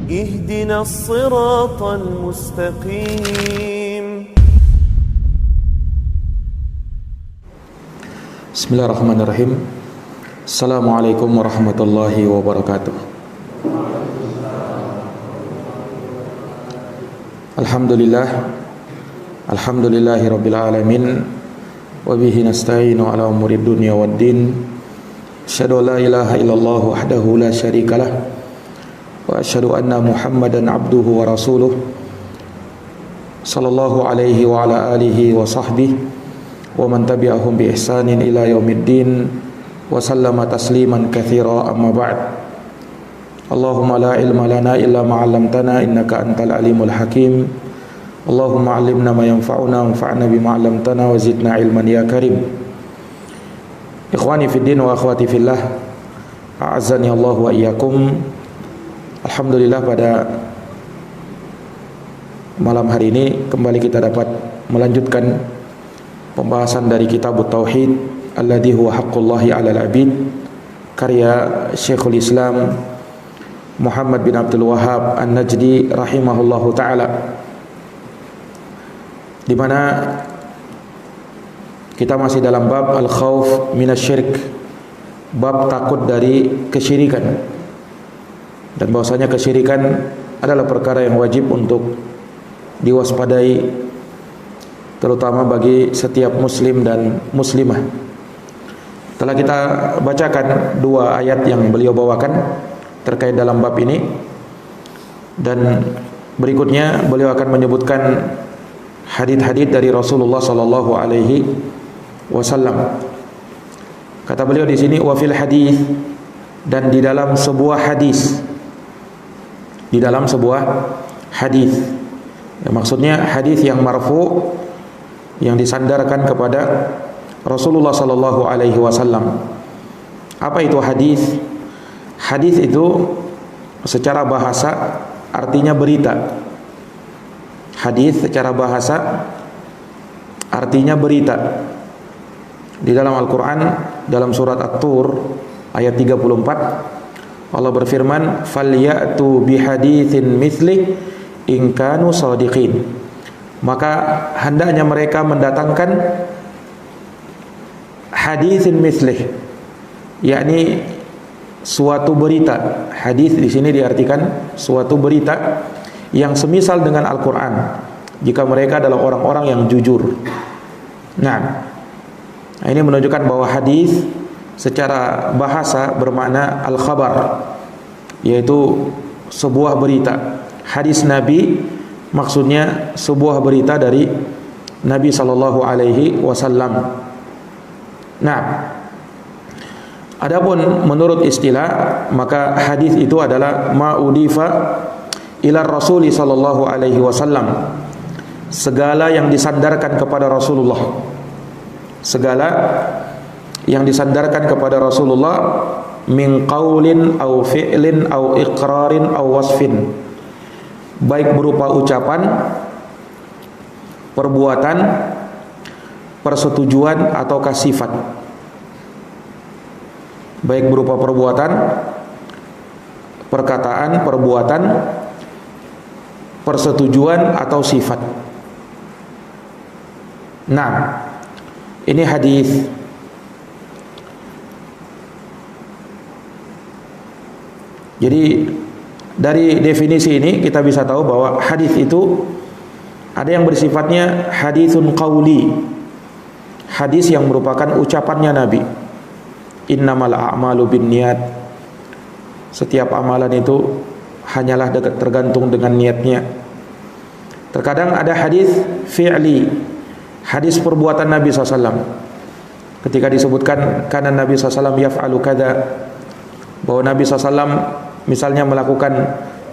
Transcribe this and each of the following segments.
اهدنا الصراط المستقيم. Bismillahirrahmanirrahim. Assalamualaikum warahmatullahi wabarakatuh. Alhamdulillahi rabbil alamin. Wabihi nasta'inu ala umuri dunya waddin. Asyhadu an la ilaha illallah wahdahu la syarikalah. Wa asyhadu anna Muhammadan abduhu wa rasuluh. Sallallahu alaihi wa ala alihi wa sahbihi wa man tabi'ahum bi ihsanin ila yaumiddin wa sallama tasliman katsira, amma ba'd. Allahumma la ilma lana illa ma 'allamtana innaka antal alimul hakim. Allahumma 'allimna ma yanfa'una wanfa'na bima 'allamtana wa zidna ilman ya karim. Ikhwani fid din wa akhwati fillah, a'azzani Allah wa iyyakum. Alhamdulillah, pada malam hari ini kembali kita dapat melanjutkan pembahasan dari kitab Tauhid alladhi huwa haqqullahi 'alal 'abid, karya Syekhul Islam Muhammad bin Abdul Wahhab An-Najdi rahimahullahu taala, di mana kita masih dalam bab al-khauf minasyirik, bab takut dari kesyirikan, dan bahwasanya kesyirikan adalah perkara yang wajib untuk diwaspadai, terutama bagi setiap muslim dan muslimah. Telah kita bacakan dua ayat yang beliau bawakan terkait dalam bab ini, dan berikutnya beliau akan menyebutkan hadits-hadits dari Rasulullah sallallahu alaihi wasallam. Kata beliau di sini, wa fil hadis, dan di dalam sebuah hadis, di dalam sebuah hadis, ya, maksudnya hadis yang marfu, yang disandarkan kepada Rasulullah sallallahu alaihi wasallam. Apa itu hadis? Hadis itu secara bahasa artinya berita. Hadis secara bahasa artinya berita. Di dalam Al-Qur'an, dalam surat At-Tur ayat 34, Allah berfirman, "Falyatu bihaditsin mitsli in kanu shadiqin." Maka hendaknya mereka mendatangkan haditsin mitsli, yakni suatu berita. Hadis di sini diartikan suatu berita yang semisal dengan Al-Qur'an, jika mereka adalah orang-orang yang jujur. Nah, ini menunjukkan bahwa hadis secara bahasa bermakna al-khabar, yaitu sebuah berita. Hadis Nabi maksudnya sebuah berita dari Nabi sallallahu alaihi wasallam. Nah, adapun menurut istilah, maka hadis itu adalah ma'udifa ila Rasul sallallahu alaihi wasallam, segala yang disandarkan kepada Rasulullah, segala yang disandarkan kepada Rasulullah, min qaulin au fi'lin au iqrarin au wasfin, baik berupa ucapan, perbuatan, persetujuan ataukah sifat. Baik berupa perbuatan, perkataan, perbuatan, persetujuan atau sifat. Nah, ini hadis. Jadi dari definisi ini kita bisa tahu bahwa hadis itu ada yang bersifatnya hadisun qauli, hadis yang merupakan ucapannya Nabi. Innamal a'malu binniyat, setiap amalan itu hanyalah tergantung dengan niatnya. Terkadang ada hadis fi'li, hadis perbuatan Nabi SAW. Ketika disebutkan karena Nabi SAW yaf'alu kada, bahwa Nabi SAW misalnya melakukan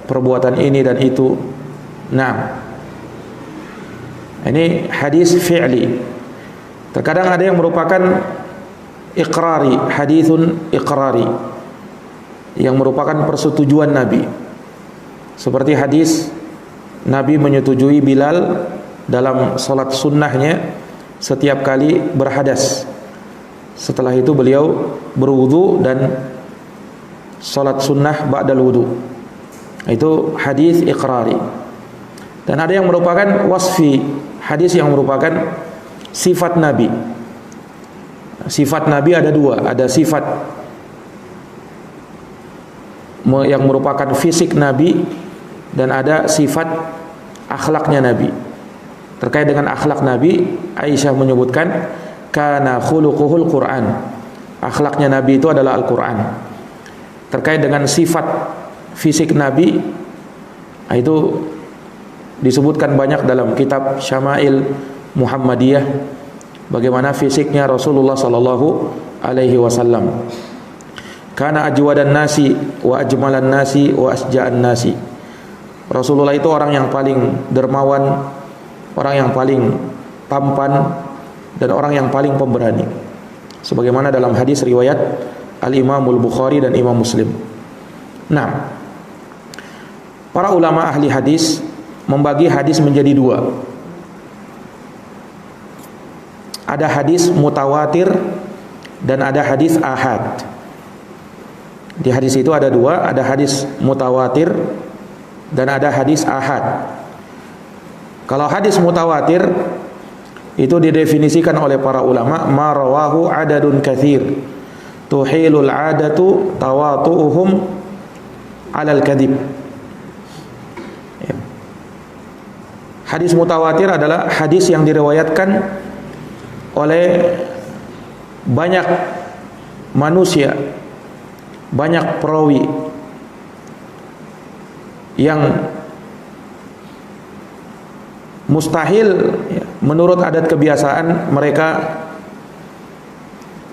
perbuatan ini dan itu. Nah, ini hadis fi'li. Terkadang ada yang merupakan iqrari, hadithun iqrari, yang merupakan persetujuan Nabi. Seperti hadis Nabi menyetujui Bilal dalam salat sunnahnya setiap kali berhadas. Setelah itu beliau berwudu dan salat sunnah ba'dal wudu. Itu hadis iqrari. Dan ada yang merupakan wasfi, hadis yang merupakan sifat Nabi. Sifat Nabi ada dua, ada sifat yang merupakan fisik Nabi dan ada sifat akhlaknya Nabi. Terkait dengan akhlak Nabi, Aisyah menyebutkan kana khuluquhul Quran. Akhlaknya Nabi itu adalah Al-Quran. Terkait dengan sifat fisik Nabi, itu disebutkan banyak dalam kitab Syama'il Muhammadiyah, bagaimana fisiknya Rasulullah sallallahu alaihi wasallam. Kana ajwadan nasi wa ajmalan nasi wa asja'an nasi. Rasulullah itu orang yang paling dermawan, orang yang paling tampan, dan orang yang paling pemberani. Sebagaimana dalam hadis riwayat Al-Imamul Bukhari dan Imam Muslim. Nah, para ulama ahli hadis membagi hadis menjadi dua. Ada hadis mutawatir dan ada hadis ahad. Di hadis itu ada dua, ada hadis mutawatir dan ada hadis ahad. Kalau hadis mutawatir itu didefinisikan oleh para ulama, ma rawahu adadun katsir tuhilul adatu tawatu'uhum 'alal kadhib. Hadis mutawatir adalah hadis yang diriwayatkan oleh banyak manusia, banyak perawi yang mustahil menurut adat kebiasaan mereka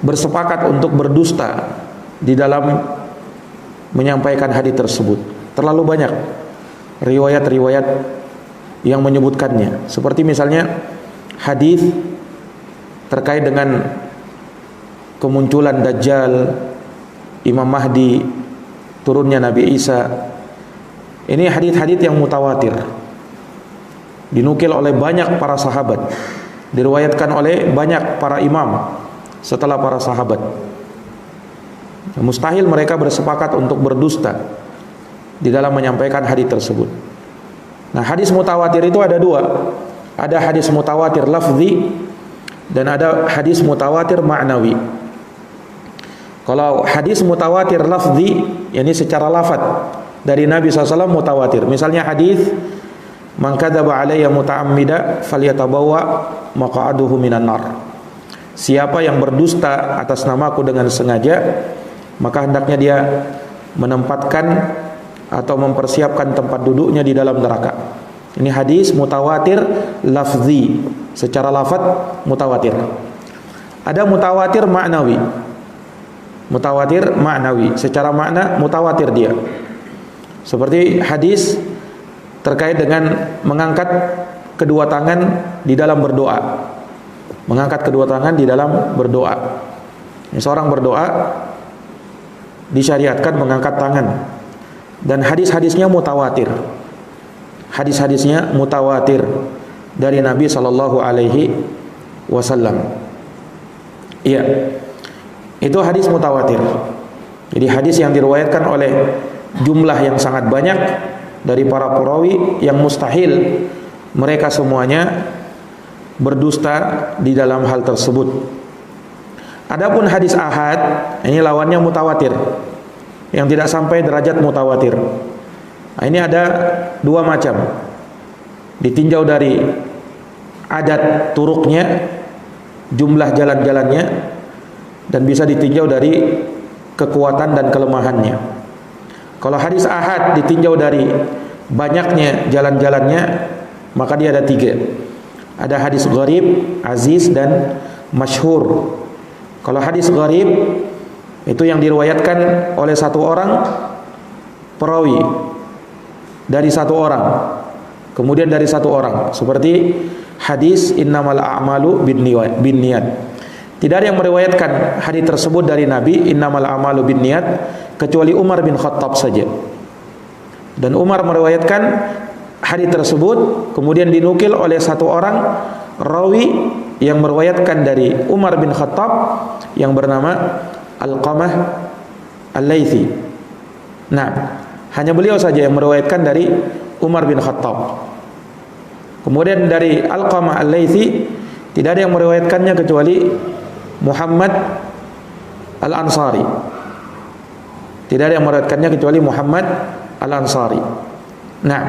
bersepakat untuk berdusta di dalam menyampaikan hadis tersebut. Terlalu banyak riwayat-riwayat yang menyebutkannya. Seperti misalnya hadis terkait dengan kemunculan Dajjal, Imam Mahdi, turunnya Nabi Isa. Ini hadis-hadis yang mutawatir, dinukil oleh banyak para sahabat, diriwayatkan oleh banyak para imam setelah para sahabat. Mustahil mereka bersepakat untuk berdusta di dalam menyampaikan hadis tersebut. Nah, hadis mutawatir itu ada dua. Ada hadis mutawatir lafzi dan ada hadis mutawatir ma'nawi. Kalau hadis mutawatir lafzi, yakni secara lafaz dari Nabi SAW mutawatir. Misalnya hadis man kadzaba alayya muta'ammida falyatabawwa maq'adahu minan nar. Siapa yang berdusta atas namaku dengan sengaja, maka hendaknya dia menempatkan atau mempersiapkan tempat duduknya di dalam neraka. Ini hadis mutawatir lafzi, secara lafaz mutawatir. Ada mutawatir ma'nawi. Mutawatir ma'nawi, secara makna mutawatir dia. Seperti hadis terkait dengan mengangkat kedua tangan di dalam berdoa. Mengangkat kedua tangan di dalam berdoa. Seorang berdoa disyariatkan mengangkat tangan. Dan hadis-hadisnya mutawatir. Hadis-hadisnya mutawatir dari Nabi sallallahu alaihi wasallam. Iya. Itu hadis mutawatir. Jadi hadis yang diriwayatkan oleh jumlah yang sangat banyak dari para perawi yang mustahil mereka semuanya berdusta di dalam hal tersebut. Adapun hadis ahad, ini lawannya mutawatir, yang tidak sampai derajat mutawatir. Nah, ini ada dua macam. Ditinjau dari adat turuknya, jumlah jalan-jalannya, dan bisa ditinjau dari kekuatan dan kelemahannya. Kalau hadis ahad ditinjau dari banyaknya jalan-jalannya, maka dia ada tiga. Ada hadis gharib, aziz, dan masyhur. Kalau hadis gharib itu yang diriwayatkan oleh satu orang perawi dari satu orang, kemudian dari satu orang, seperti hadis innamal a'malu binniyat. Tidak ada yang meriwayatkan hadis tersebut dari Nabi innamal a'malu binniyat kecuali Umar bin Khattab saja. Dan Umar meriwayatkan hadis tersebut kemudian dinukil oleh satu orang rawi yang meriwayatkan dari Umar bin Khattab yang bernama Alqamah Al-Laythi. Nah, Hanya beliau saja yang meriwayatkan dari Umar bin Khattab. Kemudian dari Alqamah Al-Laythi tidak ada yang meriwayatkannya kecuali Muhammad Al-Ansari. Tidak ada yang meriwayatkannya kecuali Muhammad Al-Ansari. Nah,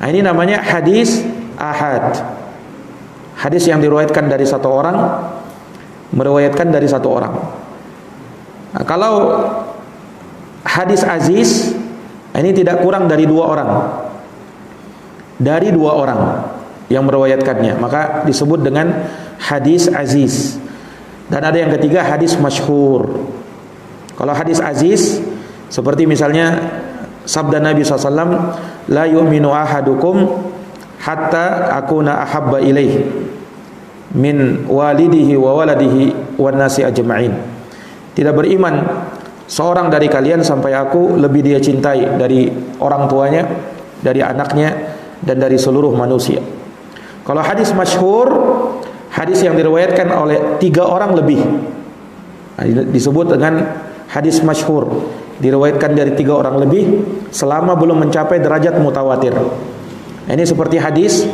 ini namanya hadis ahad. Hadis yang diriwayatkan dari satu orang meriwayatkan dari satu orang. Nah, kalau hadis aziz ini tidak kurang dari dua orang. Dari dua orang yang meriwayatkannya, maka disebut dengan hadis aziz. Dan ada yang ketiga, hadis masyhur. Kalau hadis aziz seperti misalnya sabda Nabi SAW, la yu'minu ahadukum hatta akuna ahabba ilaih min walidihi wa waladihi wan nasi ajma'in. Tidak beriman seorang dari kalian sampai aku lebih dia cintai dari orang tuanya, dari anaknya, dan dari seluruh manusia. Kalau hadis masyhur, hadis yang diriwayatkan oleh 3 orang lebih, disebut dengan hadis masyhur, diriwayatkan dari 3 orang lebih selama belum mencapai derajat mutawatir. Ini seperti hadis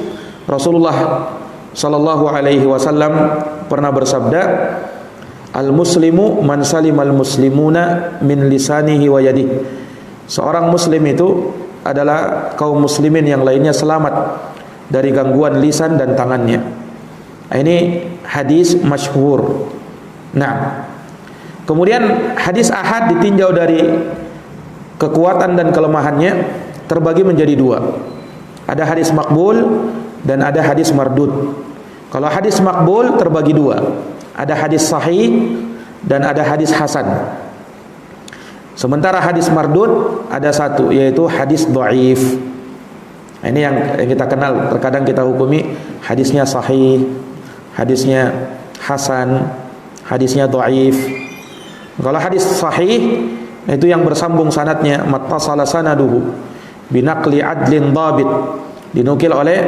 Rasulullah sallallahu alaihi wasallam pernah bersabda, al-muslimu man salimal muslimuna min lisanihi wa yadihi. Seorang muslim itu adalah kaum muslimin yang lainnya selamat dari gangguan lisan dan tangannya. Ini hadis masyhur. Nah, kemudian hadis ahad ditinjau dari kekuatan dan kelemahannya terbagi menjadi 2. Ada hadis makbul dan ada hadis mardud. Kalau hadis makbul terbagi 2. Ada hadis sahih dan ada hadis hasan. Sementara hadis mardud ada 1, yaitu hadis dhaif. Ini yang kita kenal, terkadang kita hukumi hadisnya sahih, hadisnya hasan, hadisnya dhaif. Kalau hadis sahih itu yang bersambung sanadnya, mattasala sanaduhu binaqli adlin dhabit, dinukil oleh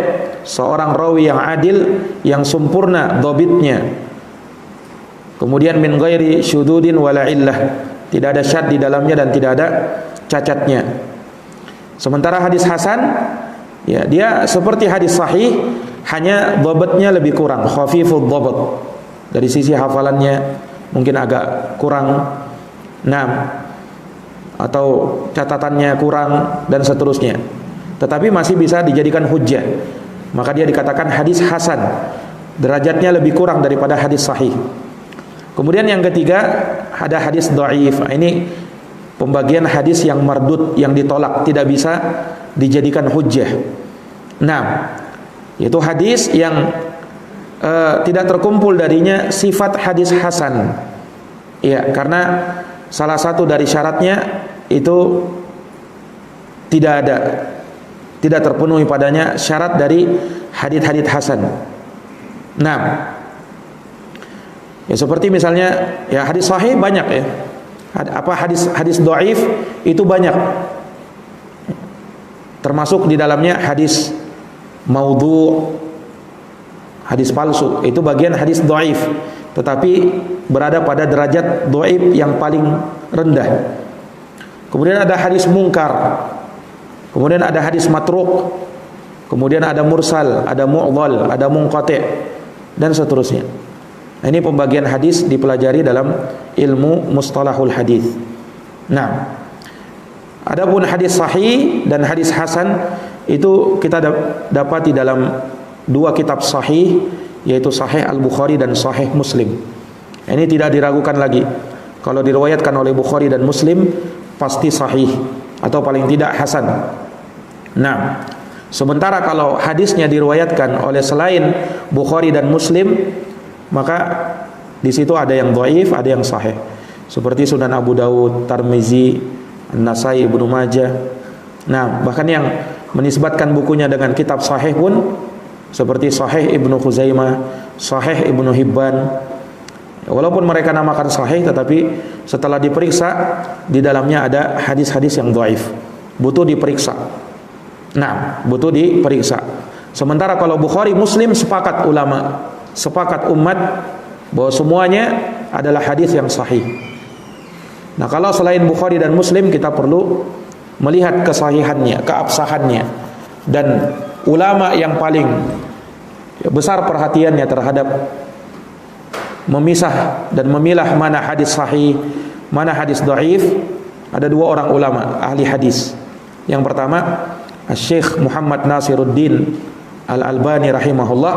seorang rawi yang adil, yang sempurna dhabitnya. Kemudian min ghairi syududin wala illah, tidak ada syad di dalamnya dan tidak ada cacatnya. Sementara hadis hasan, ya, dia seperti hadis sahih, hanya dhabatnya lebih kurang, khafifud dhabat. Dari sisi hafalannya mungkin agak kurang, atau catatannya kurang dan seterusnya. Tetapi masih bisa dijadikan hujjah. Maka dia dikatakan hadis hasan. Derajatnya lebih kurang daripada hadis sahih. Kemudian yang ketiga ada hadis dhaif. Ini pembagian hadis yang mardud, yang ditolak, tidak bisa dijadikan hujjah. Yaitu hadis yang tidak terkumpul darinya sifat hadis hasan. Ya, karena salah satu dari syaratnya itu tidak terpenuhi padanya syarat dari hadis-hadis hasan. Ya seperti misalnya, ya hadis sahih banyak ya. Hadis dhaif itu banyak. Termasuk di dalamnya hadis maudhu', hadis palsu, itu bagian hadis dhaif, tetapi berada pada derajat dhaif yang paling rendah. Kemudian ada hadis mungkar, kemudian ada hadis matruk, kemudian ada mursal, ada mu'dhal, ada munqati' dan seterusnya. Ini pembagian hadis dipelajari dalam ilmu mustalahul hadis. Adapun hadis sahih dan hadis hasan itu kita dapati dalam 2 kitab sahih, yaitu Sahih Al-Bukhari dan Sahih Muslim. Ini tidak diragukan lagi. Kalau diriwayatkan oleh Bukhari dan Muslim pasti sahih atau paling tidak hasan. Sementara kalau hadisnya diriwayatkan oleh selain Bukhari dan Muslim, maka di situ ada yang dhaif, ada yang sahih. Seperti Sunan Abu Dawud, Tirmizi, An-Nasai, Ibnu Majah. Bahkan yang menisbatkan bukunya dengan kitab sahih pun seperti Sahih Ibnu Khuzaimah, Sahih Ibnu Hibban. Walaupun mereka namakan sahih, tetapi setelah diperiksa di dalamnya ada hadis-hadis yang dhaif. Butuh diperiksa. Butuh diperiksa. Sementara kalau Bukhari, Muslim sepakat ulama, sepakat umat bahwa semuanya adalah hadis yang sahih. Kalau selain Bukhari dan Muslim kita perlu melihat kesahihannya, keabsahannya, dan ulama yang paling besar perhatiannya terhadap memisah dan memilah mana hadis sahih, mana hadis dhaif, ada dua orang ulama ahli hadis. Yang pertama Syekh Muhammad Nasiruddin Al-Albani rahimahullah,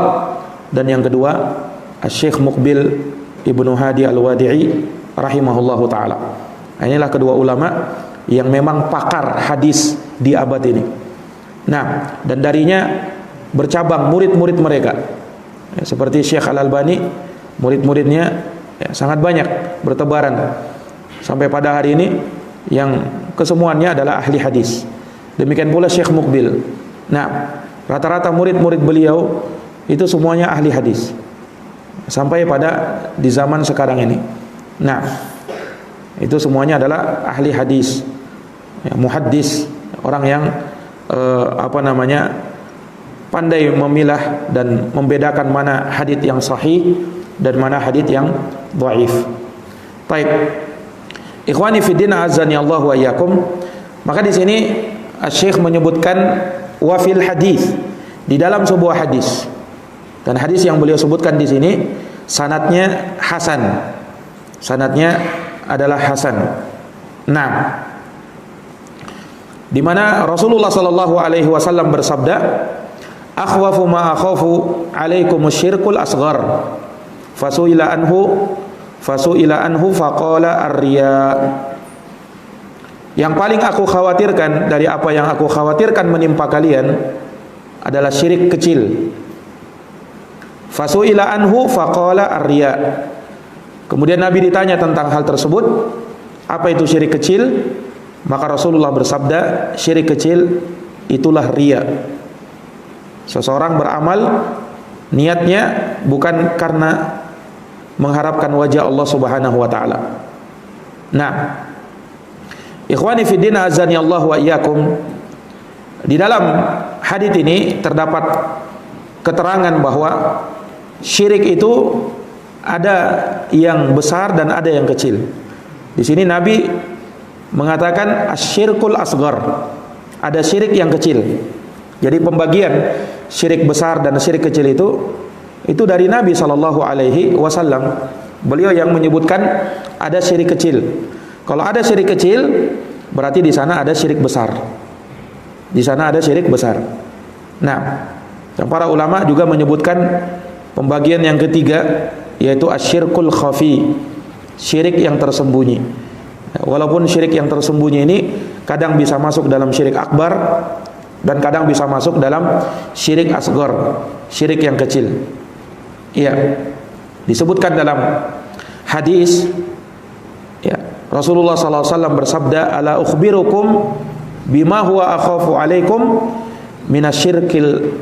dan yang kedua Syekh Muqbil Ibnu Hadi Al-Wadi'i rahimahullahu taala. Inilah kedua ulama yang memang pakar hadis di abad ini. Nah, dan darinya bercabang murid-murid mereka. Ya, seperti Syekh Al-Albani, murid-muridnya sangat banyak, bertebaran sampai pada hari ini yang kesemuanya adalah ahli hadis. Demikian pula Syekh Muqbil. Nah, rata-rata murid-murid beliau itu semuanya ahli hadis sampai pada di zaman sekarang ini. Nah, itu semuanya adalah ahli hadis, ya, muhaddis, orang yang pandai memilah dan membedakan mana hadis yang sahih dan mana hadis yang dhaif. Baik, ikhwani fiddin azani Allah wa iyyakum. Maka di sini Syekh menyebutkan wafil hadis, di dalam sebuah hadis, dan hadis yang beliau sebutkan di sini sanadnya hasan, sanadnya adalah hasan. Nah, di mana Rasulullah sallallahu alaihi wasallam bersabda, akhwafu ma akhafu alaikum syirkul asghar, fasuila anhu faqala ar-riya. Yang paling aku khawatirkan dari apa yang aku khawatirkan menimpa kalian adalah syirik kecil. Fasuila anhu faqala ar-riya. Kemudian Nabi ditanya tentang hal tersebut, apa itu syirik kecil? Maka Rasulullah bersabda, syirik kecil itulah riya. Seseorang beramal niatnya bukan karena mengharapkan wajah Allah Subhanahu wa taala. Nah, ikhwani fiddin azani Allah wa iyyakum, di dalam hadis ini terdapat keterangan bahwa syirik itu ada yang besar dan ada yang kecil. Di sini Nabi mengatakan asyirkul asghar, ada syirik yang kecil. Jadi pembagian syirik besar dan syirik kecil itu dari Nabi sallallahu alaihi wasallam. Beliau yang menyebutkan ada syirik kecil. Kalau ada syirik kecil, berarti di sana ada syirik besar. Di sana ada syirik besar. Nah, dan para ulama juga menyebutkan pembagian yang ketiga, yaitu asyirkul khafi, syirik yang tersembunyi. Walaupun syirik yang tersembunyi ini kadang bisa masuk dalam syirik akbar dan kadang bisa masuk dalam syirik asghar, syirik yang kecil. Iya, disebutkan dalam hadis, ya, Rasulullah SAW bersabda, ala ukhbirukum bima huwa akhafu alaikum minasyirkil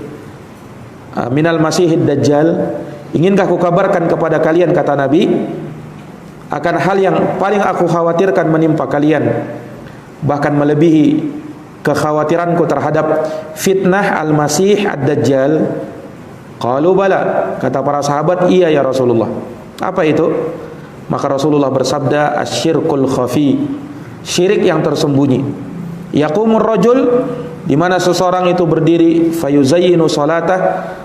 minal masihid dajjal. Inginkah aku kabarkan kepada kalian, kata Nabi, akan hal yang paling aku khawatirkan menimpa kalian, bahkan melebihi kekhawatiranku terhadap fitnah al-masih ad-dajjal? Qalu bala, kata para sahabat, iya ya Rasulullah. Apa itu? Maka Rasulullah bersabda, asyirkul khafi, syirik yang tersembunyi. Yaqumur rajul, di mana seseorang itu berdiri, fayuzayyinu salatah,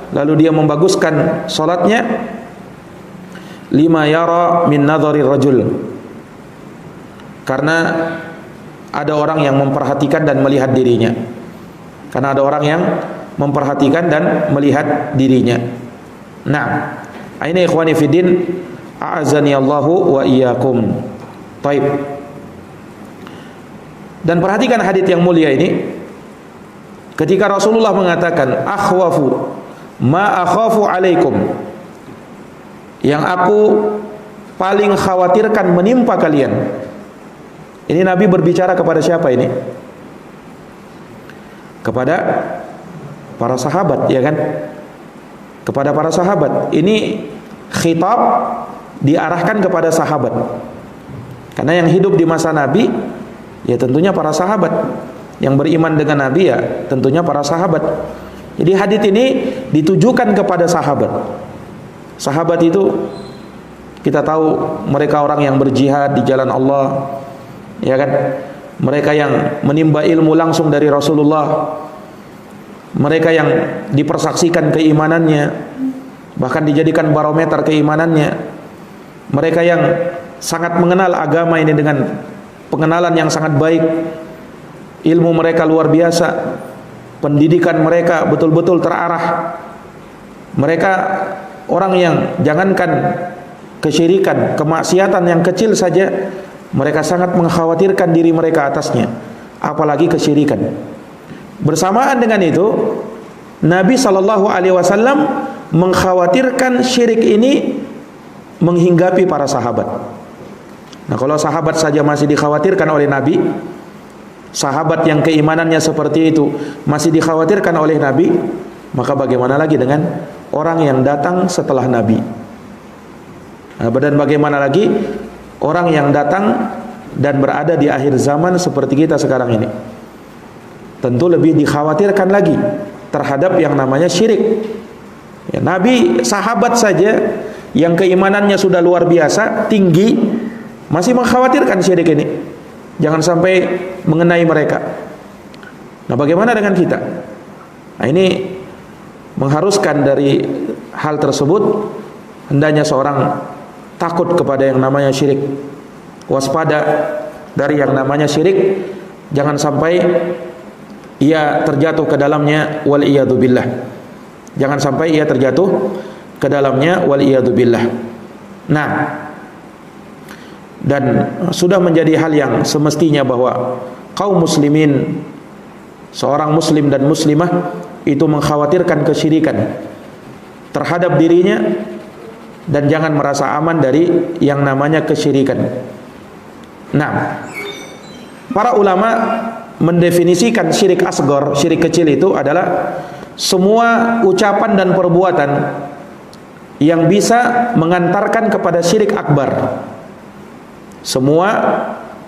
lalu dia membaguskan salatnya, lima yara min nadhari rajul, karena ada orang yang memperhatikan dan melihat dirinya. Karena ada orang yang memperhatikan dan melihat dirinya. Nah, ini ikhwani fiddin a'azani Allahu wa iyyakum. Baik. Dan perhatikan hadis yang mulia ini, ketika Rasulullah mengatakan akhwafu ma akhafu alaikum, yang aku paling khawatirkan menimpa kalian. Ini Nabi berbicara kepada siapa ini? Kepada para sahabat, ya kan? Kepada para sahabat. Ini khitab diarahkan kepada sahabat. Karena yang hidup di masa Nabi ya tentunya para sahabat. Yang beriman dengan Nabi ya tentunya para sahabat. Jadi hadis ini ditujukan kepada sahabat. Sahabat itu kita tahu mereka orang yang berjihad di jalan Allah, ya kan? mereka yang menimba ilmu langsung dari Rasulullah, mereka yang dipersaksikan keimanannya, bahkan dijadikan barometer keimanannya, mereka yang sangat mengenal agama ini dengan pengenalan yang sangat baik, ilmu mereka luar biasa, pendidikan mereka betul-betul terarah. Mereka orang yang jangankan kesyirikan, kemaksiatan yang kecil saja mereka sangat mengkhawatirkan diri mereka atasnya, apalagi kesyirikan. Bersamaan dengan itu, Nabi SAW mengkhawatirkan syirik ini menghinggapi para sahabat. Nah, kalau sahabat saja masih dikhawatirkan oleh Nabi, sahabat yang keimanannya seperti itu masih dikhawatirkan oleh Nabi, maka bagaimana lagi dengan orang yang datang setelah Nabi? Dan bagaimana lagi orang yang datang dan berada di akhir zaman seperti kita sekarang ini? Tentu lebih dikhawatirkan lagi terhadap yang namanya syirik. Ya, Nabi, sahabat saja yang keimanannya sudah luar biasa, tinggi, masih mengkhawatirkan syirik ini. Jangan sampai mengenai mereka. Nah, bagaimana dengan kita? Nah, ini mengharuskan dari hal tersebut, hendaknya seorang takut kepada yang namanya syirik, waspada dari yang namanya syirik, jangan sampai ia terjatuh ke dalamnya, wal iyadu billah. Jangan sampai ia terjatuh ke dalamnya, wal iyadu billah. Nah, dan sudah menjadi hal yang semestinya bahwa kaum muslimin, seorang muslim dan muslimah itu mengkhawatirkan kesyirikan terhadap dirinya dan jangan merasa aman dari yang namanya kesyirikan. Nah, para ulama mendefinisikan syirik asghar, syirik kecil itu adalah semua ucapan dan perbuatan yang bisa mengantarkan kepada syirik akbar. Semua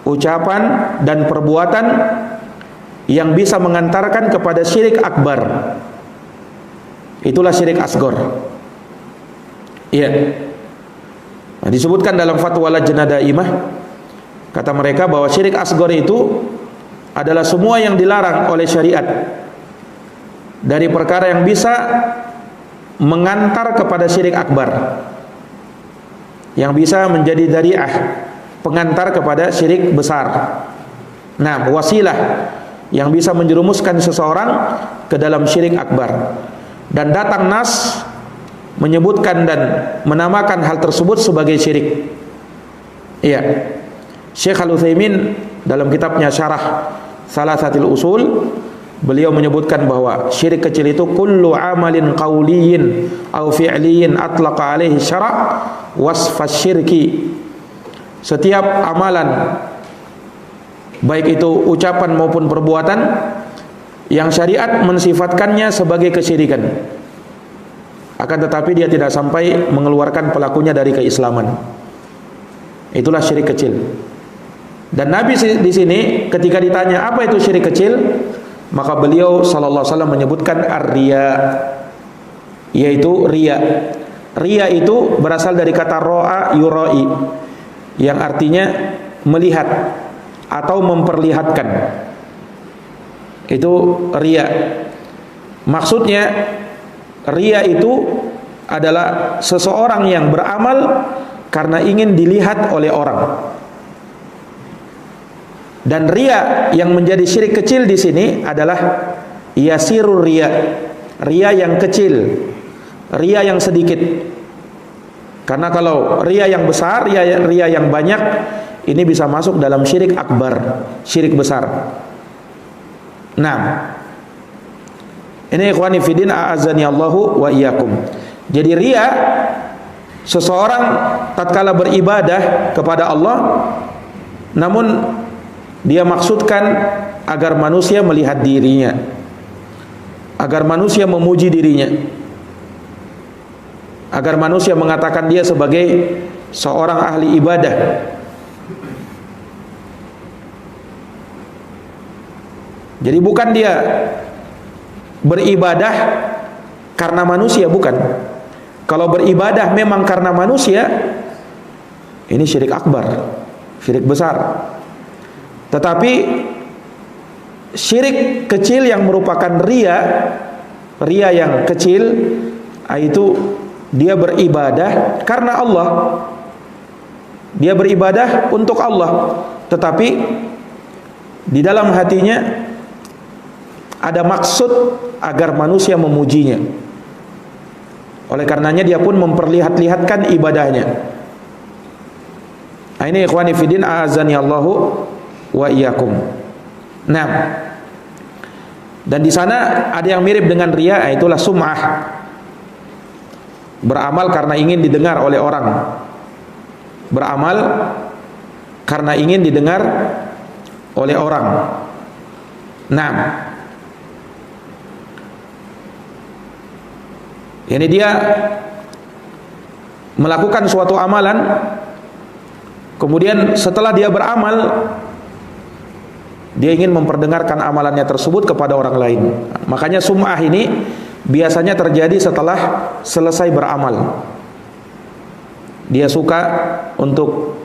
ucapan dan perbuatan yang bisa mengantarkan kepada syirik akbar, itulah syirik asghar. Iya. Nah, disebutkan dalam fatwa Lajnah Daimah, kata mereka bahwa syirik asghar itu adalah semua yang dilarang oleh syariat dari perkara yang bisa mengantar kepada syirik akbar, yang bisa menjadi dari'ah, pengantar kepada syirik besar. Nah, wasilah yang bisa menjerumuskan seseorang ke dalam syirik akbar. Dan datang nas menyebutkan dan menamakan hal tersebut sebagai syirik. Iya. Syekh Al-Utsaimin dalam kitabnya Syarah Thalathatil Usul, beliau menyebutkan bahwa syirik kecil itu kullu amalin qawliyin aw fi'liyin atlaqa alaihi syara' wasfa syirki. Setiap amalan, baik itu ucapan maupun perbuatan, yang syariat mensifatkannya sebagai kesyirikan, akan tetapi dia tidak sampai mengeluarkan pelakunya dari keislaman. Itulah syirik kecil. Dan Nabi di sini ketika ditanya apa itu syirik kecil, maka beliau sallallahu alaihi wasallam menyebutkan ar-riya, yaitu riya. Riya itu berasal dari kata ro'a yurai, yang artinya melihat atau memperlihatkan. Itu riya. Maksudnya riya itu adalah seseorang yang beramal karena ingin dilihat oleh orang. Dan riya yang menjadi syirik kecil di sini adalah yasirur riya, riya yang kecil, riya yang sedikit. Karena kalau riya yang besar, riya yang banyak, ini bisa masuk dalam syirik akbar, syirik besar. Nah, ini ikhwani fiddin a'azani Allahu wa iyyakum. Jadi riya, seseorang tatkala beribadah kepada Allah, namun dia maksudkan agar manusia melihat dirinya, agar manusia memuji dirinya, agar manusia mengatakan dia sebagai seorang ahli ibadah. Jadi bukan dia beribadah karena manusia, bukan. Kalau beribadah memang karena manusia, ini syirik akbar, syirik besar. Tetapi syirik kecil yang merupakan ria yang kecil, itu dia beribadah karena Allah, dia beribadah untuk Allah, tetapi di dalam hatinya ada maksud agar manusia memujinya. Oleh karenanya dia pun memperlihat-lihatkan ibadahnya. Nah, ini ikhwani fiddin, a'azani Allahu wa iyyakum. Nah, dan di sana ada yang mirip dengan riya, itulah sum'ah. Beramal karena ingin didengar oleh orang. Beramal karena ingin didengar oleh orang. Nah, ini dia melakukan suatu amalan, kemudian setelah dia beramal, dia ingin memperdengarkan amalannya tersebut kepada orang lain. Makanya sum'ah ini biasanya terjadi setelah selesai beramal. Dia suka untuk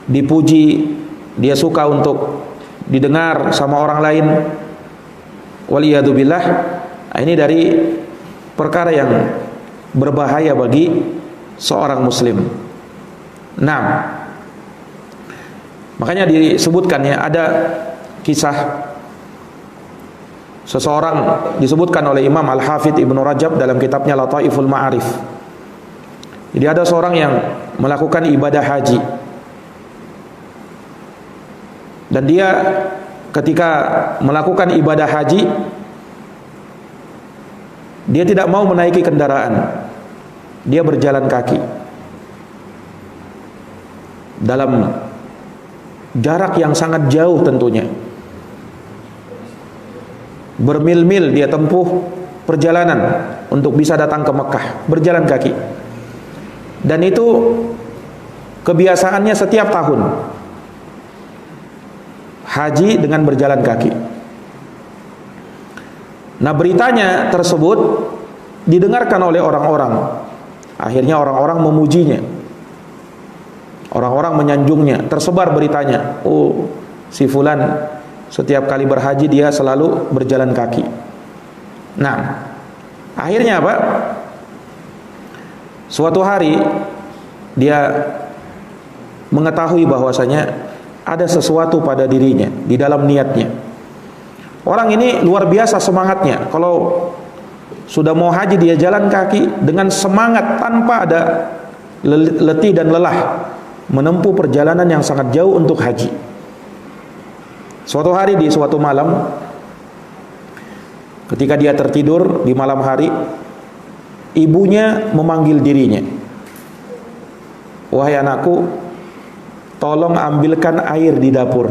dipuji, dia suka untuk didengar sama orang lain. Waliyadzubillah. Ini dari perkara yang berbahaya bagi seorang muslim. Nah, makanya disebutkan ya, ada kisah seseorang disebutkan oleh Imam Al-Hafidh Ibnu Rajab dalam kitabnya Lataiful Ma'arif. Jadi ada seorang yang melakukan ibadah haji, dan dia ketika melakukan ibadah haji, dia tidak mau menaiki kendaraan, dia berjalan kaki dalam jarak yang sangat jauh tentunya. Bermil-mil dia tempuh perjalanan untuk bisa datang ke Mekah, berjalan kaki. Dan itu kebiasaannya setiap tahun, haji dengan berjalan kaki. Nah, beritanya tersebut didengarkan oleh orang-orang. Akhirnya orang-orang memujinya, orang-orang menyanjungnya, tersebar beritanya. Oh, si fulan setiap kali berhaji dia selalu berjalan kaki. Nah, akhirnya apa? Suatu hari dia mengetahui bahwasanya ada sesuatu pada dirinya, di dalam niatnya. Orang ini luar biasa semangatnya. Kalau sudah mau haji, dia jalan kaki dengan semangat tanpa ada letih dan lelah, menempuh perjalanan yang sangat jauh untuk haji. Suatu hari di suatu malam, ketika dia tertidur di malam hari, ibunya memanggil dirinya. Wahai anakku, tolong ambilkan air di dapur.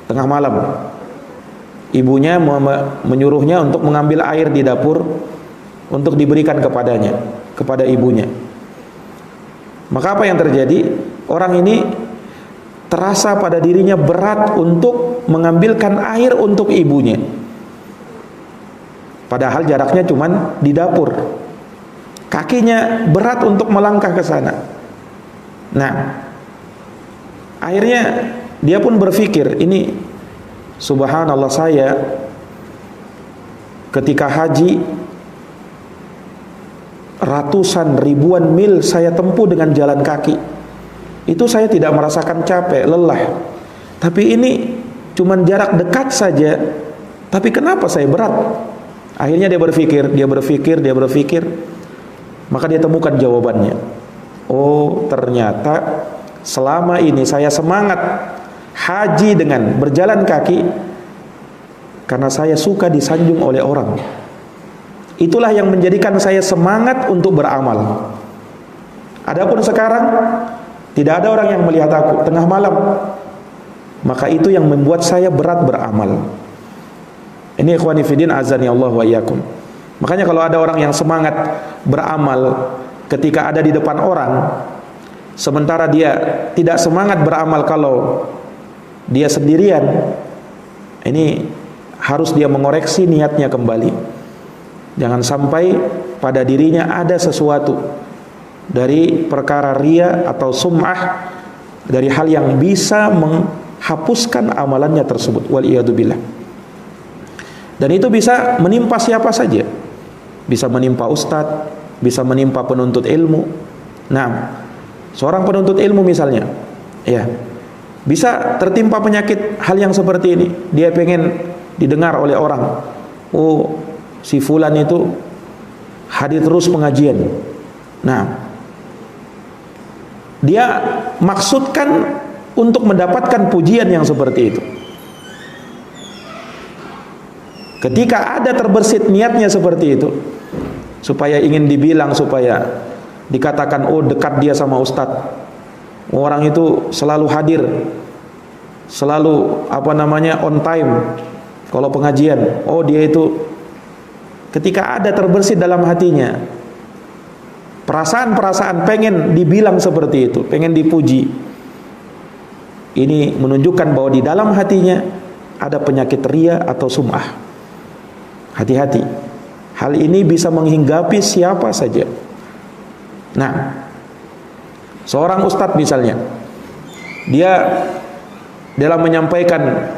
Tengah malam, ibunya menyuruhnya untuk mengambil air di dapur untuk diberikan kepadanya, kepada ibunya. Maka apa yang terjadi? Orang ini terasa pada dirinya berat untuk mengambilkan air untuk ibunya. Padahal jaraknya cuma di dapur. Kakinya berat untuk melangkah ke sana. Nah, akhirnya dia pun berpikir, ini subhanallah, saya ketika haji ratusan ribuan mil saya tempuh dengan jalan kaki. Itu saya tidak merasakan capek, lelah. Tapi ini cuma jarak dekat saja, tapi kenapa saya berat? Akhirnya dia berpikir. Maka dia temukan jawabannya. Oh, ternyata selama ini saya semangat haji dengan berjalan kaki karena saya suka disanjung oleh orang. Itulah yang menjadikan saya semangat untuk beramal. Adapun sekarang tidak ada orang yang melihat aku tengah malam, maka itu yang membuat saya berat beramal. Ini ikhwani fiddin, azani Allah wa iyyakum. Makanya kalau ada orang yang semangat beramal ketika ada di depan orang, sementara dia tidak semangat beramal kalau dia sendirian, ini harus dia mengoreksi niatnya kembali. Jangan sampai pada dirinya ada sesuatu dari perkara riya atau sum'ah dari hal yang bisa menghapuskan amalannya tersebut. Waliyadzubillah. Dan itu bisa menimpa siapa saja. Bisa menimpa ustadz, bisa menimpa penuntut ilmu. Nah, seorang penuntut ilmu misalnya, ya, bisa tertimpa penyakit hal yang seperti ini. Dia pengen didengar oleh orang. Oh, si fulan itu hadir terus pengajian. Nah, dia maksudkan untuk mendapatkan pujian yang seperti itu. Ketika ada terbersit niatnya seperti itu, supaya ingin dibilang, supaya dikatakan, oh dekat dia sama ustadz, orang itu selalu hadir, selalu on time kalau pengajian, oh dia itu, ketika ada terbersit dalam hatinya perasaan-perasaan pengen dibilang seperti itu, pengen dipuji, ini menunjukkan bahwa di dalam hatinya ada penyakit ria atau sum'ah. Hati-hati, hal ini bisa menghinggapi siapa saja. Nah, seorang ustadz misalnya, dia dalam menyampaikan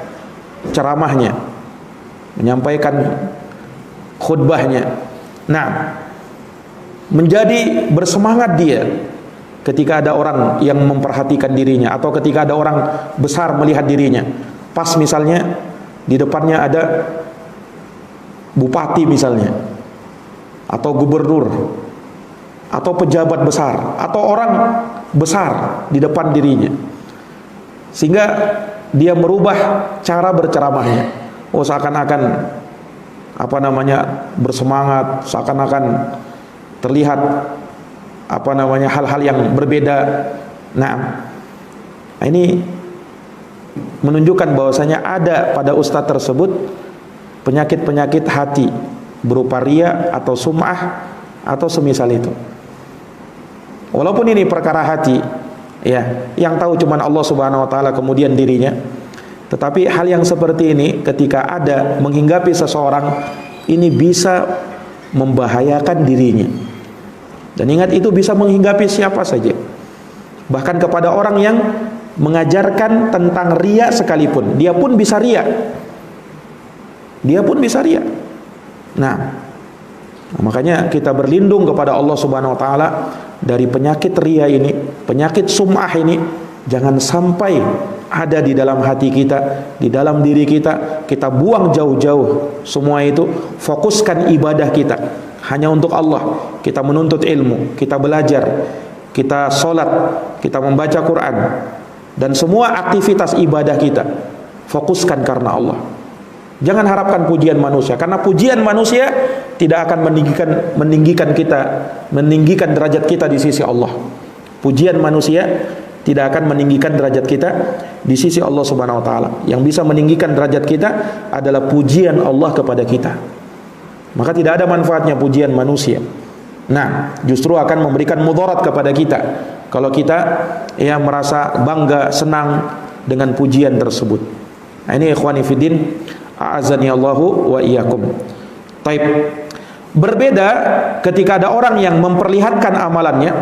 ceramahnya, menyampaikan khutbahnya, nah, menjadi bersemangat dia ketika ada orang yang memperhatikan dirinya, atau ketika ada orang besar melihat dirinya. Pas misalnya di depannya ada bupati misalnya, atau gubernur, atau pejabat besar, atau orang besar di depan dirinya, sehingga dia merubah cara berceramahnya. Oh, seakan-akan bersemangat, seakan-akan terlihat hal-hal yang berbeda. Nah, ini menunjukkan bahwasanya ada pada ustadz tersebut penyakit-penyakit hati berupa ria atau sum'ah atau semisal itu. Walaupun ini perkara hati, ya, yang tahu cuma Allah Subhanahu wa taala kemudian dirinya, tetapi hal yang seperti ini ketika ada menghinggapi seseorang, ini bisa membahayakan dirinya. Dan ingat, itu bisa menghinggapi siapa saja, bahkan kepada orang yang mengajarkan tentang ria sekalipun, dia pun bisa ria. Nah, makanya kita berlindung kepada Allah Subhanahu wa taala dari penyakit ria ini, penyakit sum'ah ini. Jangan sampai ada di dalam hati kita, di dalam diri kita. Kita buang jauh-jauh semua itu. Fokuskan ibadah kita hanya untuk Allah. Kita menuntut ilmu, kita belajar, kita sholat, kita membaca Quran, dan semua aktivitas ibadah kita fokuskan karena Allah. Jangan harapkan pujian manusia, karena pujian manusia tidak akan meninggikan derajat kita di sisi Allah. Pujian manusia tidak akan meninggikan derajat kita di sisi Allah Subhanahu wa taala. Yang bisa meninggikan derajat kita adalah pujian Allah kepada kita. Maka tidak ada manfaatnya pujian manusia. Nah, justru akan memberikan mudarat kepada kita kalau kita merasa bangga, senang dengan pujian tersebut. Nah, ini ikhwani fiddin, a'azani Allahu wa iyyakum. Taib. Berbeda ketika ada orang yang memperlihatkan amalannya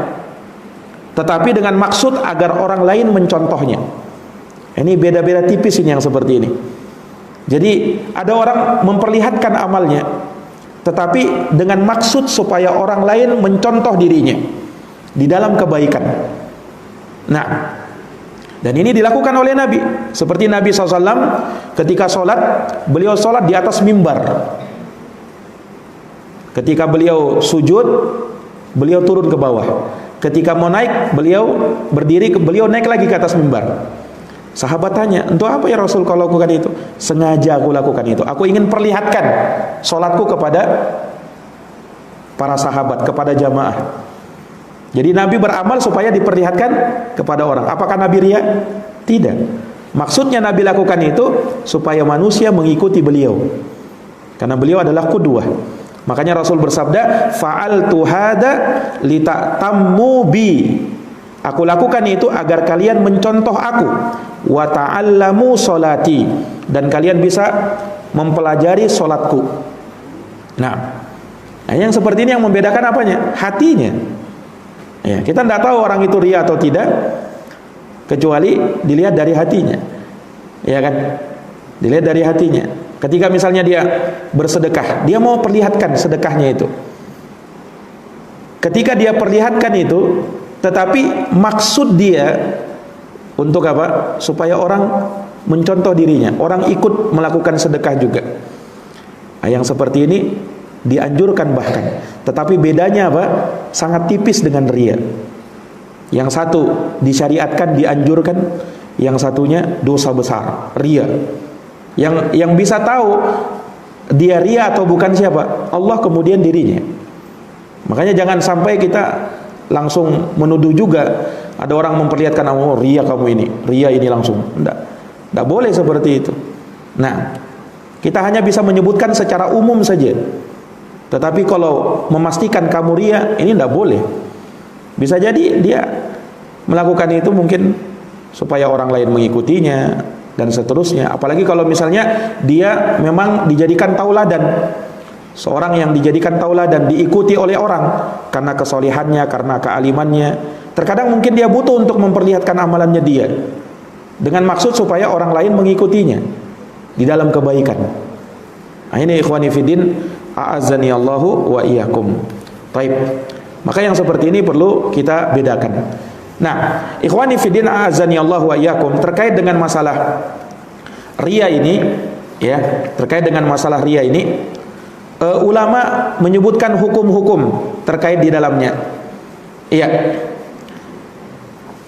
tetapi dengan maksud agar orang lain mencontohnya. Ini beda-beda tipis ini yang seperti ini. Jadi ada orang memperlihatkan amalnya tetapi dengan maksud supaya orang lain mencontoh dirinya di dalam kebaikan. Nah, dan ini dilakukan oleh Nabi. Seperti Nabi SAW ketika sholat, beliau sholat di atas mimbar. Ketika beliau sujud, beliau turun ke bawah. Ketika mau naik, beliau berdiri, beliau naik lagi ke atas mimbar. Sahabat tanya, untuk apa ya Rasul kau lakukan itu? Sengaja aku lakukan itu. Aku ingin perlihatkan sholatku kepada para sahabat, kepada jamaah. Jadi Nabi beramal supaya diperlihatkan kepada orang. Apakah Nabi riya? Tidak. Maksudnya Nabi lakukan itu supaya manusia mengikuti beliau, karena beliau adalah qudwah. Makanya Rasul bersabda, fa'altu hada litatammu bi. Aku lakukan itu agar kalian mencontoh aku. Wa ta'allamu sholati, dan kalian bisa mempelajari sholatku. Nah, yang seperti ini yang membedakan apanya? Hatinya. Ya, kita tidak tahu orang itu ria atau tidak. kecuali dilihat dari hatinya. Ya kan? Dilihat dari hatinya. Ketika misalnya dia bersedekah, dia mau perlihatkan sedekahnya itu. Ketika dia perlihatkan itu, tetapi maksud dia untuk apa? Supaya orang mencontoh dirinya, orang ikut melakukan sedekah juga. Yang seperti ini dianjurkan bahkan. Tetapi bedanya apa? Sangat tipis dengan riya. Yang satu disyariatkan, dianjurkan, yang satunya dosa besar, riya. Yang bisa tahu dia riya atau bukan siapa? Allah kemudian dirinya. Makanya jangan sampai kita langsung menuduh juga. Ada orang memperlihatkan, oh riya kamu ini, riya ini langsung. Tidak boleh seperti itu. Nah, kita hanya bisa menyebutkan secara umum saja. Tetapi kalau memastikan kamu riya, ini tidak boleh. Bisa jadi dia melakukan itu mungkin supaya orang lain mengikutinya dan seterusnya. Apalagi kalau misalnya dia memang dijadikan tauladan, seorang yang dijadikan tauladan, diikuti oleh orang karena kesolehannya, karena kealimannya. Terkadang mungkin dia butuh untuk memperlihatkan amalannya dia dengan maksud supaya orang lain mengikutinya di dalam kebaikan. Nah, ini ikhwani fiddin, a'azzani Allahu wa iyyakum. Baik. Maka yang seperti ini perlu kita bedakan. Nah, ikhwani fiddin, a'azzani Allahu wa iyyakum, terkait dengan masalah riya ini, ya, terkait dengan masalah riya ini, ulama menyebutkan hukum-hukum terkait di dalamnya. Iya.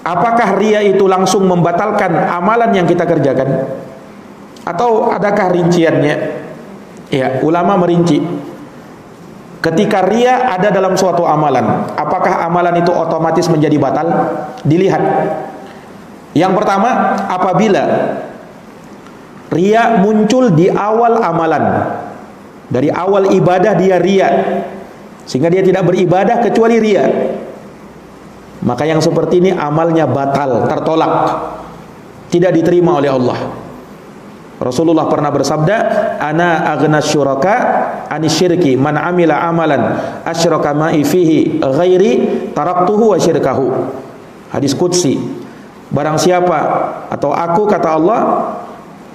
Apakah riya itu langsung membatalkan amalan yang kita kerjakan? Atau adakah rinciannya? Ya, ulama merinci. Ketika riya ada dalam suatu amalan, apakah amalan itu otomatis menjadi batal? Dilihat. Yang pertama, apabila riya muncul di awal amalan, dari awal ibadah dia riya, sehingga dia tidak beribadah kecuali riya, maka yang seperti ini amalnya batal, tertolak, tidak diterima oleh Allah. Rasulullah pernah bersabda, ana aghnas syuraka anisyirki man amila amalan asyraka ma'i fihi ghairi taraktuhu wa syirkahu. Hadis qudsi. Barang siapa atau aku, kata Allah,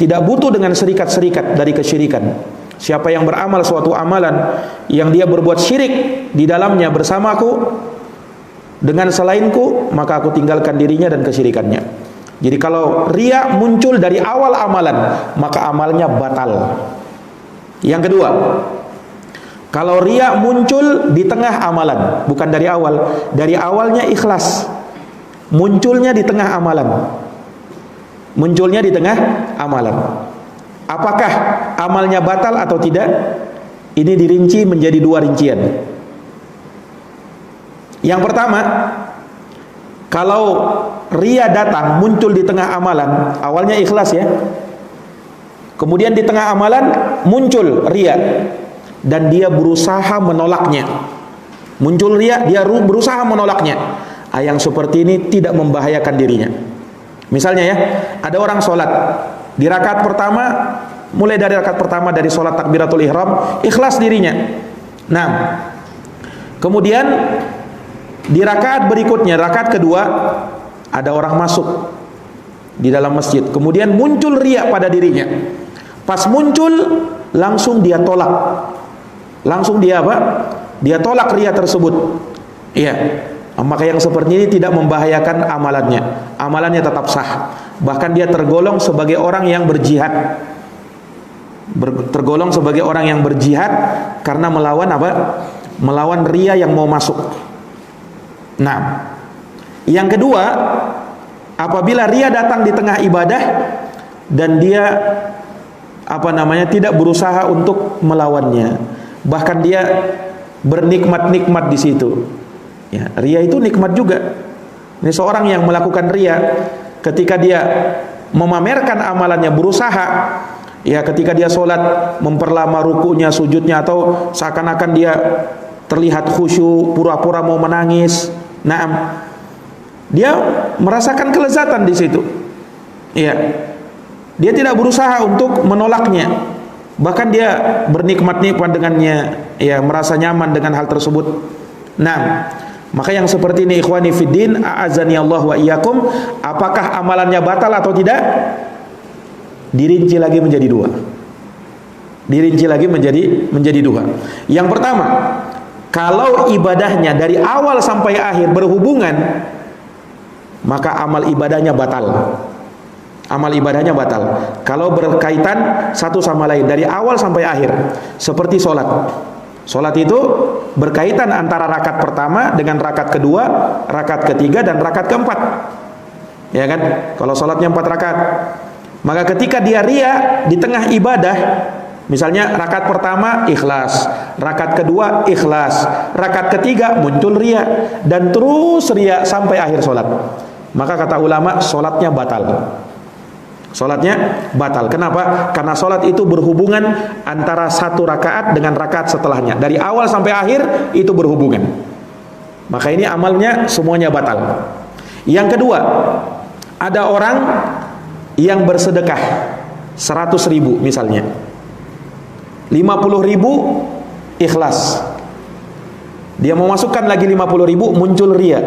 tidak butuh dengan serikat-serikat dari kesyirikan. Siapa yang beramal suatu amalan yang dia berbuat syirik di dalamnya bersamaku dengan selainku, maka aku tinggalkan dirinya dan kesyirikannya. Jadi kalau riya muncul dari awal amalan, maka amalnya batal. Yang kedua, kalau riya muncul di tengah amalan, bukan dari awal, dari awalnya ikhlas, munculnya di tengah amalan, munculnya di tengah amalan, apakah amalnya batal atau tidak? Ini dirinci menjadi dua rincian. Yang pertama, kalau riya datang muncul di tengah amalan, awalnya ikhlas ya, kemudian di tengah amalan muncul riya dan dia berusaha menolaknya, muncul riya, dia berusaha menolaknya. Yang seperti ini tidak membahayakan dirinya. Misalnya ya, ada orang sholat di rakaat pertama, mulai dari rakaat pertama dari sholat takbiratul ihram, ikhlas dirinya. Nah, kemudian di rakaat berikutnya, rakaat kedua, ada orang masuk di dalam masjid, kemudian muncul riya pada dirinya. Pas muncul, langsung dia tolak, langsung dia apa? Dia tolak riya tersebut. Iya. Maka yang seperti ini tidak membahayakan amalannya, amalannya tetap sah. Bahkan dia tergolong sebagai orang yang berjihad, tergolong sebagai orang yang berjihad karena melawan apa? Melawan riya yang mau masuk. Nah, yang kedua, apabila riya datang di tengah ibadah dan dia tidak berusaha untuk melawannya, bahkan dia bernikmat-nikmat di situ. Ya, riya itu nikmat juga. Ini seorang yang melakukan riya, ketika dia memamerkan amalannya, berusaha, ya ketika dia sholat memperlama rukunya, sujudnya, atau seakan-akan dia terlihat khusyuk, pura-pura mau menangis. Nah, dia merasakan kelezatan di situ. Ya, dia tidak berusaha untuk menolaknya, bahkan dia bernikmat-nikmat dengannya, ya merasa nyaman dengan hal tersebut. Nah, Maka yang seperti ini ikhwani fiddin, a'azani Allah wa iyyakum, apakah amalannya batal atau tidak? Dirinci lagi menjadi dua. Dirinci lagi menjadi dua. Yang pertama, kalau ibadahnya dari awal sampai akhir berhubungan, maka amal ibadahnya batal. Amal ibadahnya batal. Kalau berkaitan satu sama lain dari awal sampai akhir, seperti sholat. Sholat itu berkaitan antara rakaat pertama dengan rakaat kedua, rakaat ketiga dan rakaat keempat. Ya kan? Kalau sholatnya 4 rakaat, maka ketika dia ria di tengah ibadah, misalnya rakaat pertama ikhlas, rakaat kedua ikhlas, rakaat ketiga muncul ria, dan terus ria sampai akhir sholat, maka kata ulama sholatnya batal. Sholatnya batal. Kenapa? Karena sholat itu berhubungan antara satu rakaat dengan rakaat setelahnya. Dari awal sampai akhir itu berhubungan. Maka ini amalnya semuanya batal. Yang kedua, ada orang yang bersedekah 100.000 misalnya, 50.000 ikhlas. Dia mau masukkan lagi 50.000, muncul ria.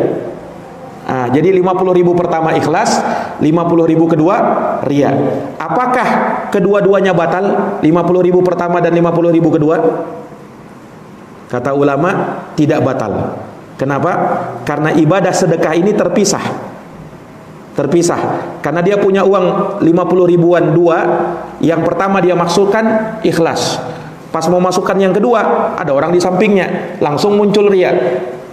Jadi 50.000 pertama ikhlas, 50.000 kedua ria. Apakah kedua-duanya batal? 50.000 pertama dan 50.000 kedua? Kata ulama, tidak batal. Kenapa? Karena ibadah sedekah ini terpisah. Karena dia punya uang 50 ribuan dua, yang pertama dia masukkan ikhlas. Pas mau masukkan yang kedua, ada orang di sampingnya, langsung muncul ria.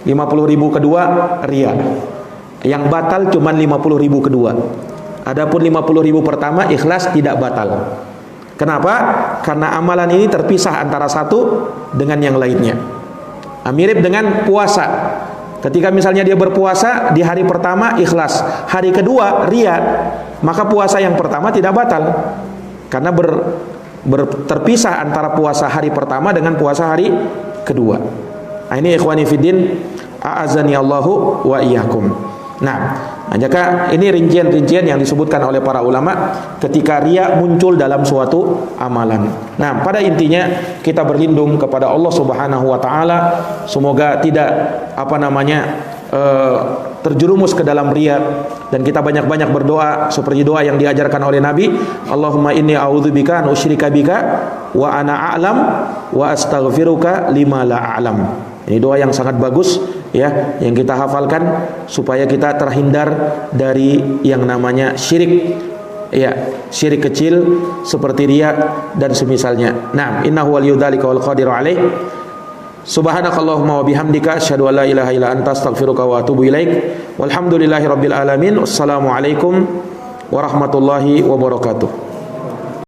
50.000 kedua ria. Yang batal cuma 50.000 kedua. Adapun 50.000 pertama ikhlas tidak batal. Kenapa? Karena amalan ini terpisah antara satu dengan yang lainnya. Mirip dengan puasa. Ketika misalnya dia berpuasa di hari pertama ikhlas, hari kedua ria, maka puasa yang pertama tidak batal. Karena terpisah antara puasa hari pertama dengan puasa hari kedua. Ini ikhwani fiddin, a'azani Allahu wa iyyakum. Nah, jika ini rincian-rincian yang disebutkan oleh para ulama ketika ria muncul dalam suatu amalan. Nah, pada intinya kita berlindung kepada Allah Subhanahu wa taala, semoga tidak terjerumus ke dalam ria, dan kita banyak-banyak berdoa seperti doa yang diajarkan oleh Nabi, Allahumma inni a'udzubika an usyrika bika wa ana a'lam wa astaghfiruka lima la a'lam. Ini doa yang sangat bagus ya, yang kita hafalkan supaya kita terhindar dari yang namanya syirik. Ya, syirik kecil seperti riya dan semisalnya. Nah, innahu waliyudzalika wal qadiru alaih. Subhanakallahumma wa bihamdika asyhadu an la ilaha illa anta astaghfiruka wa atubu ilaik. Walhamdulillahirabbil alamin. Wassalamualaikum warahmatullahi wabarakatuh.